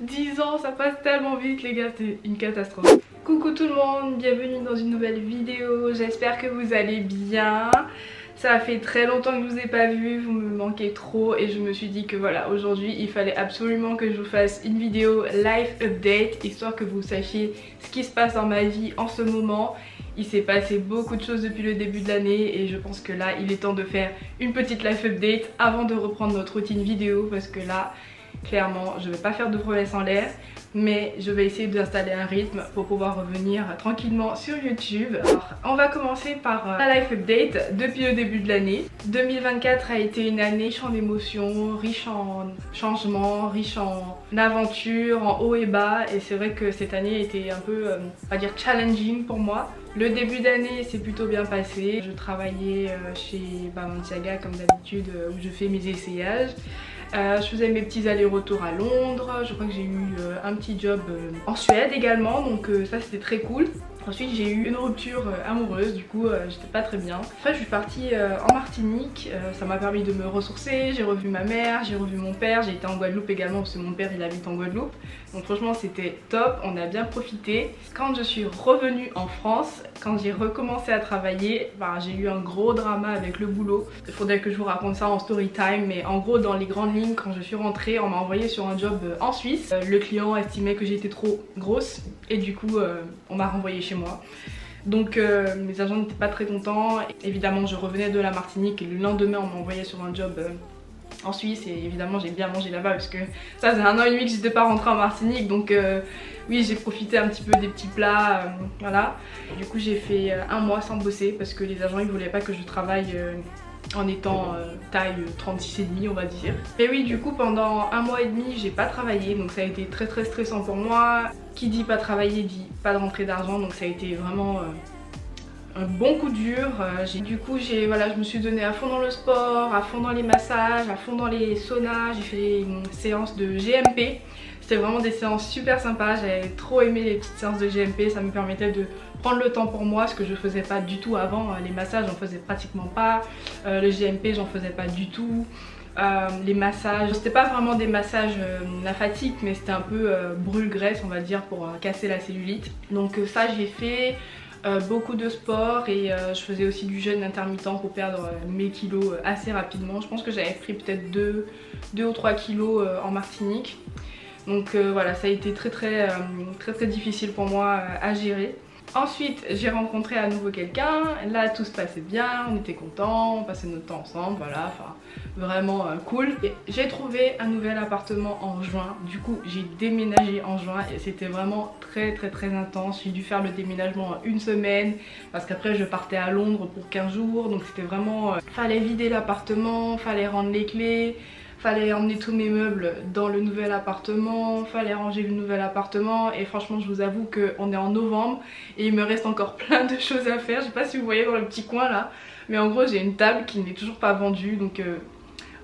10 ans, ça passe tellement vite les gars, c'est une catastrophe. Coucou tout le monde, bienvenue dans une nouvelle vidéo, j'espère que vous allez bien. Ça fait très longtemps que je vous ai pas vu, vous me manquez trop et je me suis dit que voilà, aujourd'hui il fallait absolument que je vous fasse une vidéo life update, histoire que vous sachiez ce qui se passe dans ma vie en ce moment. Il s'est passé beaucoup de choses depuis le début de l'année et je pense que là il est temps de faire une petite life update avant de reprendre notre routine vidéo, parce que là clairement je vais pas faire de promesses en l'air, mais je vais essayer d'installer un rythme pour pouvoir revenir tranquillement sur YouTube. Alors on va commencer par la life update depuis le début de l'année. 2024 a été une année riche en émotions, riche en changements, riche en aventures, en hauts et bas, et c'est vrai que cette année était un peu, on va dire, challenging pour moi. Le début d'année s'est plutôt bien passé. Je travaillais chez Balenciaga comme d'habitude, où je fais mes essayages. Je faisais mes petits allers-retours à Londres. Je crois que j'ai eu un petit job en Suède également, donc ça c'était très cool. Ensuite j'ai eu une rupture amoureuse, du coup j'étais pas très bien. Après je suis partie en Martinique, ça m'a permis de me ressourcer, j'ai revu ma mère, j'ai revu mon père, j'ai été en Guadeloupe également parce que mon père il habite en Guadeloupe. Donc franchement c'était top, on a bien profité. Quand je suis revenue en France, quand j'ai recommencé à travailler, j'ai eu un gros drama avec le boulot. Il faudrait que je vous raconte ça en story time, mais en gros dans les grandes lignes, quand je suis rentrée, on m'a envoyé sur un job en Suisse. Le client estimait que j'étais trop grosse et du coup on m'a renvoyée chez moi. Donc mes agents n'étaient pas très contents. Évidemment je revenais de la Martinique et le lendemain on m'a envoyé sur un job en Suisse, et évidemment j'ai bien mangé là-bas parce que ça faisait 1 an et demi que j'étais pas rentrée en Martinique, donc oui j'ai profité un petit peu des petits plats, voilà. Et du coup j'ai fait 1 mois sans bosser parce que les agents ils voulaient pas que je travaille en étant taille 36,5 on va dire. Et oui, du coup pendant 1 mois et demi j'ai pas travaillé, donc ça a été très stressant pour moi. Qui dit pas travailler dit pas de rentrée d'argent, donc ça a été vraiment un bon coup dur. Du coup je me suis donnée à fond dans le sport, à fond dans les massages, à fond dans les saunas. J'ai fait une séance de GMP. C'était vraiment des séances super sympas, j'avais trop aimé les petites séances de GMP, ça me permettait de prendre le temps pour moi, ce que je faisais pas du tout avant. Les massages j'en faisais pratiquement pas, le GMP j'en faisais pas du tout. Les massages, c'était pas vraiment des massages lymphatiques, mais c'était un peu brûle-graisse on va dire, pour casser la cellulite. Donc ça j'ai fait. Beaucoup de sport, et je faisais aussi du jeûne intermittent pour perdre mes kilos assez rapidement. Je pense que j'avais pris peut-être 2 ou 3 kilos en Martinique. Donc voilà, ça a été très difficile pour moi à gérer. Ensuite j'ai rencontré à nouveau quelqu'un, là tout se passait bien, on était contents, on passait notre temps ensemble, voilà, enfin vraiment cool. J'ai trouvé un nouvel appartement en juin, du coup j'ai déménagé en juin et c'était vraiment très intense. J'ai dû faire le déménagement en 1 semaine parce qu'après je partais à Londres pour 15 jours, donc c'était vraiment, fallait vider l'appartement, fallait rendre les clés, fallait emmener tous mes meubles dans le nouvel appartement, fallait ranger le nouvel appartement, et franchement je vous avoue qu'on est en novembre et il me reste encore plein de choses à faire. Je sais pas si vous voyez dans le petit coin là, mais en gros j'ai une table qui n'est toujours pas vendue, donc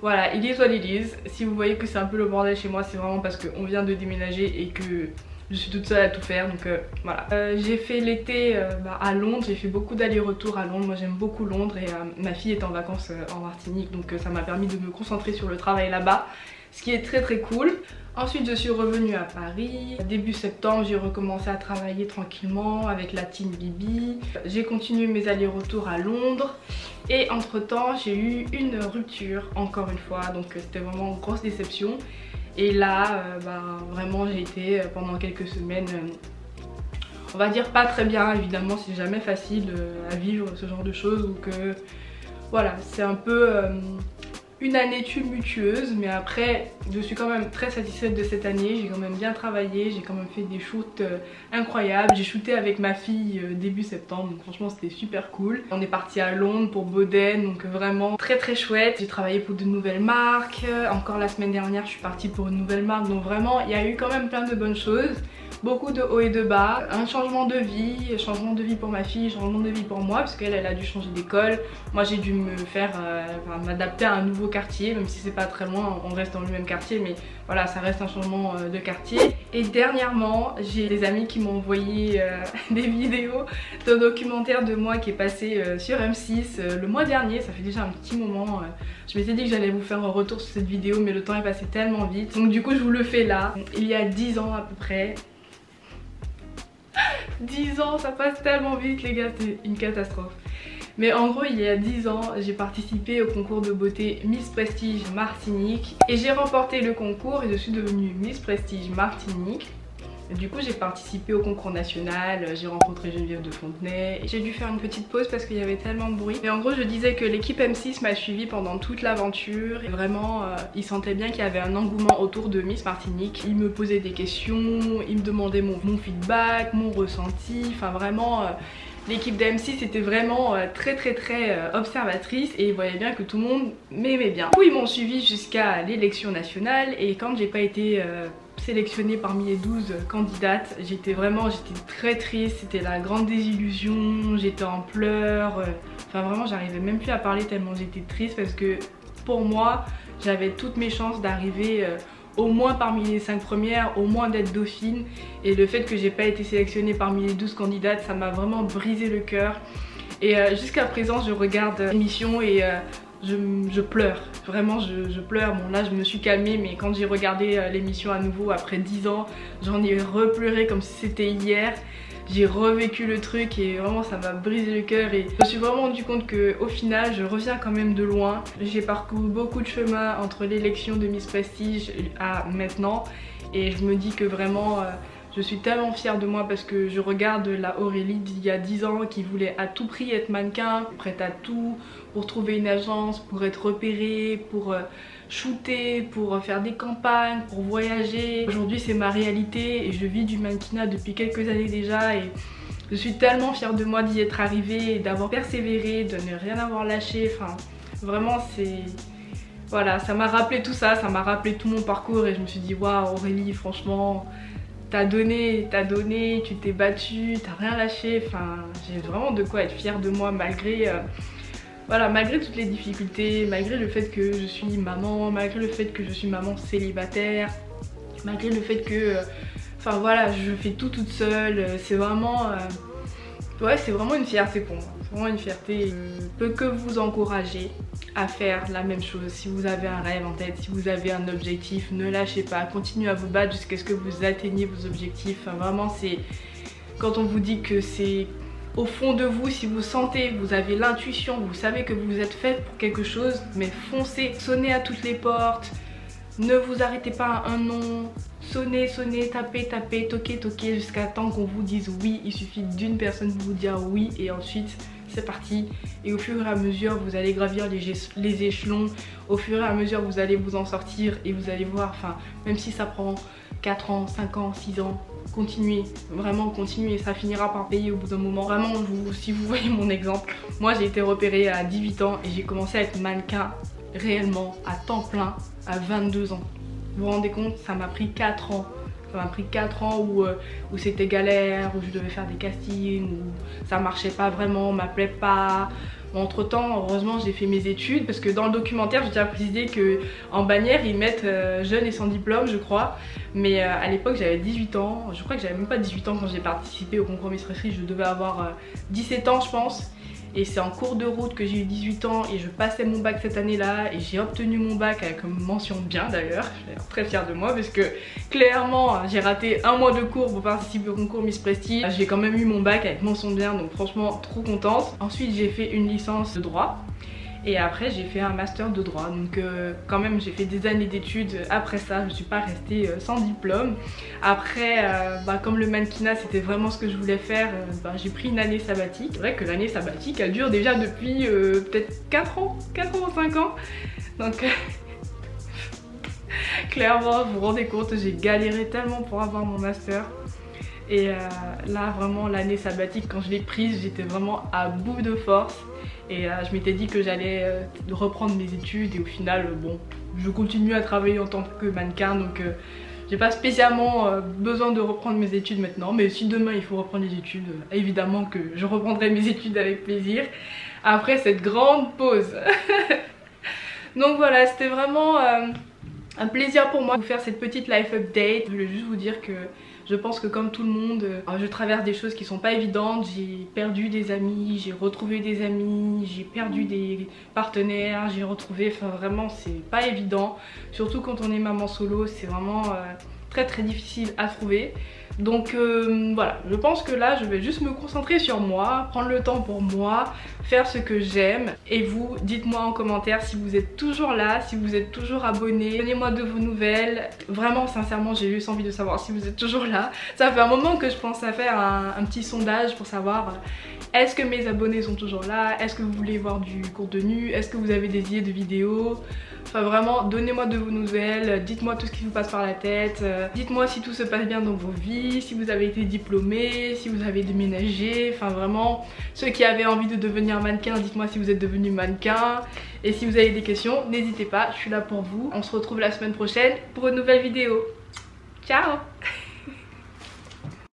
voilà, it is what it is. Si vous voyez que c'est un peu le bordel chez moi, c'est vraiment parce qu'on vient de déménager et que je suis toute seule à tout faire, donc voilà. J'ai fait l'été à Londres, j'ai fait beaucoup d'allers-retours à Londres. Moi j'aime beaucoup Londres, et ma fille est en vacances en Martinique, donc ça m'a permis de me concentrer sur le travail là-bas, ce qui est très cool. Ensuite je suis revenue à Paris. Début septembre j'ai recommencé à travailler tranquillement avec la team Bibi. J'ai continué mes allers-retours à Londres, et entre temps j'ai eu une rupture encore une fois, donc c'était vraiment une grosse déception. Et là vraiment j'ai été pendant quelques semaines, on va dire pas très bien. Évidemment c'est jamais facile à vivre ce genre de choses, donc voilà, c'est un peu une année tumultueuse, mais après je suis quand même très satisfaite de cette année. J'ai quand même bien travaillé, j'ai quand même fait des shoots incroyables. J'ai shooté avec ma fille début septembre, donc franchement c'était super cool. On est parti à Londres pour Boden, donc vraiment très chouette. J'ai travaillé pour de nouvelles marques, encore la semaine dernière je suis partie pour une nouvelle marque, donc vraiment il y a eu quand même plein de bonnes choses. beaucoup de hauts et de bas, un changement de vie pour ma fille, changement de vie pour moi parce qu'elle a dû changer d'école. Moi j'ai dû me faire m'adapter à un nouveau quartier, même si c'est pas très loin, on reste dans le même quartier, mais voilà, ça reste un changement de quartier. Et dernièrement j'ai des amis qui m'ont envoyé des vidéos de documentaire de moi qui est passé sur M6 le mois dernier. Ça fait déjà un petit moment. Je m'étais dit que j'allais vous faire un retour sur cette vidéo, mais le temps est passé tellement vite, donc du coup je vous le fais là. Il y a 10 ans à peu près. 10 ans, ça passe tellement vite les gars, c'est une catastrophe. Mais en gros, il y a 10 ans, j'ai participé au concours de beauté Miss Prestige Martinique et j'ai remporté le concours et je suis devenue Miss Prestige Martinique. Et du coup, j'ai participé au concours national, j'ai rencontré Geneviève de Fontenay. J'ai dû faire une petite pause parce qu'il y avait tellement de bruit. Mais en gros, je disais que l'équipe M6 m'a suivie pendant toute l'aventure et vraiment, ils sentaient bien qu'il y avait un engouement autour de Miss Martinique. Ils me posaient des questions, ils me demandaient mon feedback, mon ressenti, enfin vraiment... L'équipe d'M6 était vraiment très observatrice et ils voyaient bien que tout le monde m'aimait bien. Du coup ils m'ont suivi jusqu'à l'élection nationale et quand j'ai pas été sélectionnée parmi les 12 candidates, j'étais très triste, c'était la grande désillusion, j'étais en pleurs, enfin vraiment j'arrivais même plus à parler tellement j'étais triste parce que pour moi j'avais toutes mes chances d'arriver au moins parmi les 5 premières, au moins d'être dauphine, et le fait que j'ai pas été sélectionnée parmi les 12 candidates, ça m'a vraiment brisé le cœur. Et jusqu'à présent je regarde l'émission et je pleure, vraiment je pleure. Bon là je me suis calmée, mais quand j'ai regardé l'émission à nouveau après 10 ans, j'en ai repleuré comme si c'était hier. J'ai revécu le truc et vraiment ça m'a brisé le cœur et je me suis vraiment rendu compte qu'au final je reviens quand même de loin. J'ai parcouru beaucoup de chemin entre l'élection de Miss Prestige à maintenant et je me dis que vraiment je suis tellement fière de moi parce que je regarde la Aurélie d'il y a 10 ans qui voulait à tout prix être mannequin, prête à tout pour trouver une agence, pour être repérée, pour shooter, pour faire des campagnes, pour voyager. Aujourd'hui c'est ma réalité et je vis du mannequinat depuis quelques années déjà et je suis tellement fière de moi d'y être arrivée et d'avoir persévéré, de ne rien avoir lâché. Enfin vraiment c'est... Voilà, ça m'a rappelé tout ça, ça m'a rappelé tout mon parcours et je me suis dit waouh Aurélie, franchement t'as donné, tu t'es battue, t'as rien lâché. Enfin j'ai vraiment de quoi être fière de moi malgré... Voilà, malgré toutes les difficultés, malgré le fait que je suis maman, malgré le fait que je suis maman célibataire, malgré le fait que, enfin voilà, je fais tout toute seule, c'est vraiment, ouais, c'est vraiment une fierté pour moi. C'est vraiment une fierté. Je peux que vous encourager à faire la même chose. Si vous avez un rêve en tête, si vous avez un objectif, ne lâchez pas, continuez à vous battre jusqu'à ce que vous atteigniez vos objectifs. Enfin, vraiment, c'est quand on vous dit que c'est au fond de vous, si vous sentez, vous avez l'intuition, vous savez que vous êtes faite pour quelque chose, mais foncez, sonnez à toutes les portes, ne vous arrêtez pas à un non, sonnez, tapez, toquez jusqu'à temps qu'on vous dise oui. Il suffit d'une personne pour vous dire oui et ensuite c'est parti. Et au fur et à mesure vous allez gravir les échelons, au fur et à mesure vous allez vous en sortir et vous allez voir, enfin même si ça prend 4 ans, 5 ans, 6 ans, continuez, vraiment continuez, ça finira par payer au bout d'un moment. Vraiment, si vous voyez mon exemple, moi j'ai été repérée à 18 ans et j'ai commencé à être mannequin réellement à temps plein à 22 ans. Vous vous rendez compte, ça m'a pris 4 ans. Ça m'a pris 4 ans où c'était galère, où je devais faire des castings, où ça marchait pas vraiment, on m'appelait pas. Entre temps, heureusement, j'ai fait mes études parce que dans le documentaire, je tiens à préciser qu'en bannière, ils mettent jeune et sans diplôme, je crois. Mais à l'époque, j'avais 18 ans. Je crois que j'avais même pas 18 ans quand j'ai participé au concours Miss Prestige. Je devais avoir 17 ans, je pense. Et c'est en cours de route que j'ai eu 18 ans et je passais mon bac cette année-là et j'ai obtenu mon bac avec une mention bien d'ailleurs. Je suis très fière de moi parce que clairement j'ai raté un mois de cours pour participer au concours Miss Prestige. J'ai quand même eu mon bac avec mention bien, donc franchement trop contente. Ensuite j'ai fait une licence de droit. Et après j'ai fait un master de droit, donc quand même j'ai fait des années d'études. Après ça je suis pas restée sans diplôme. Après comme le mannequinat c'était vraiment ce que je voulais faire, j'ai pris une année sabbatique. C'est vrai que l'année sabbatique elle dure déjà depuis peut-être 4 ans ou 5 ans. Donc clairement vous vous rendez compte, j'ai galéré tellement pour avoir mon master. Et là vraiment l'année sabbatique quand je l'ai prise j'étais vraiment à bout de force. Et je m'étais dit que j'allais reprendre mes études et au final bon je continue à travailler en tant que mannequin, donc j'ai pas spécialement besoin de reprendre mes études maintenant, mais si demain il faut reprendre les études, évidemment que je reprendrai mes études avec plaisir après cette grande pause. Donc voilà, c'était vraiment un plaisir pour moi de vous faire cette petite life update. Je voulais juste vous dire que je pense que comme tout le monde, je traverse des choses qui sont pas évidentes. J'ai perdu des amis, j'ai retrouvé des amis, j'ai perdu des partenaires, j'ai retrouvé, enfin vraiment c'est pas évident. Surtout quand on est maman solo, c'est vraiment très difficile à trouver. Donc voilà, je pense que là je vais juste me concentrer sur moi, prendre le temps pour moi, faire ce que j'aime. Et vous, dites-moi en commentaire si vous êtes toujours là, si vous êtes toujours abonné. Donnez-moi de vos nouvelles. Vraiment, sincèrement, j'ai juste envie de savoir si vous êtes toujours là. Ça fait un moment que je pense à faire un petit sondage pour savoir est-ce que mes abonnés sont toujours là, est-ce que vous voulez voir du contenu, est-ce que vous avez des idées de vidéos. Enfin vraiment, donnez-moi de vos nouvelles, dites-moi tout ce qui vous passe par la tête, dites-moi si tout se passe bien dans vos vies, si vous avez été diplômé, si vous avez déménagé, enfin vraiment, ceux qui avaient envie de devenir mannequin, dites-moi si vous êtes devenu mannequin. Et si vous avez des questions, n'hésitez pas, je suis là pour vous. On se retrouve la semaine prochaine pour une nouvelle vidéo. Ciao!